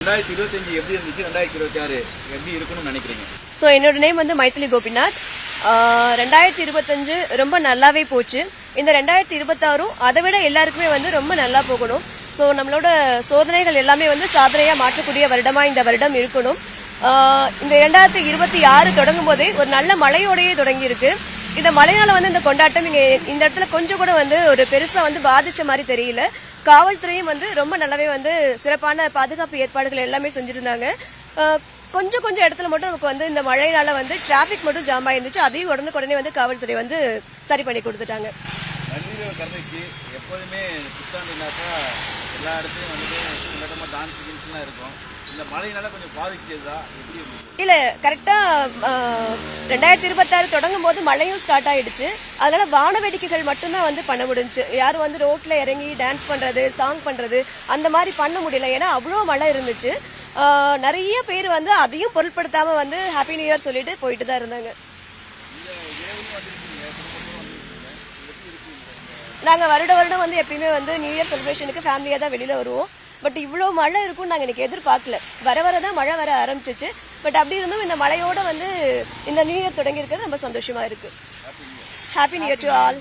2025 எப்படி இருந்துச்சு 2026 எப்படி இருக்கும்னு நினைக்கிறீங்க? ஸோ என்னோட நேம் வந்து மைத்திலி கோபிநாத். 2025 ரொம்ப நல்லாவே போச்சு. இந்த 2026 அதை விட எல்லாருக்குமே வந்து ரொம்ப நல்லா போகணும். ஸோ நம்மளோட சோதனைகள் எல்லாமே வந்து சாதனையா மாற்றக்கூடிய வருடமா இந்த வருடம் இருக்கணும். இந்த 2026 தொடங்கும் போதே ஒரு நல்ல மழையோடையே தொடங்கி இருக்கு. இந்த மழைனால வந்து இந்த கொண்டாட்டம் இங்க இந்த இடத்துல கொஞ்சம் கூட வந்து ஒரு பெருசா வந்து பாதிச்ச மாதிரி தெரியல. காவல்துறையும் வந்து ரொம்ப நல்லாவே வந்து சிறப்பான பாதுகாப்பு ஏற்பாடுகள் எல்லாமே செஞ்சிருந்தாங்க. கொஞ்சம் இடத்துல மட்டும் நமக்கு வந்து இந்த மழைனால வந்து டிராபிக் மட்டும் ஜாம் ஆயிருந்துச்சு. அதையும் உடனே வந்து காவல்துறை வந்து சரி பண்ணி கொடுத்துட்டாங்க. நன்றிகள் கருணைக்கு எப்போதுமே புத்தாண்டுனாக்கா எல்லா இடத்துலையும் வந்து டான்ஸ் கின்ஸ்லாம் இருக்கும். இந்த மழையினால கொஞ்சம் பாதிச்சதா எப்படி இருந்துச்சு? இல்ல கரெக்டா 2026 தொடங்கும் போது மழையும் ஸ்டார்ட் ஆயிடுச்சு. அதனால வான வேடிக்கைகள் மட்டும்தான் வந்து பண்ண முடிஞ்சு. யாரும் வந்து ரோட்ல இறங்கி டான்ஸ் பண்றது சாங் பண்றது அந்த மாதிரி பண்ண முடியல. ஏன்னா அவ்வளோ மழை இருந்துச்சு. நிறைய பேர் வந்து அதையும் பொருட்படுத்தாம வந்து ஹாப்பி நியூ இயர் சொல்லிட்டு போயிட்டு தான் இருந்தாங்க. நாங்க வருடம் வந்து எப்பயுமே வந்து நியூ இயர் செலிப்ரேஷனுக்கு ஃபேமிலியா தான் வெளியில வருவோம். பட் இவ்வளோ மழை இருக்கும்னு நாங்கள் எனக்கு எதிர்பார்க்கல. வரதான் மழை வர ஆரம்பிச்சிச்சு. பட் அப்படி இருந்தும் இந்த மழையோட வந்து இந்த நியூ இயர் தொடங்கி இருக்கிறது ரொம்ப சந்தோஷமா இருக்கு. Happy new year to all.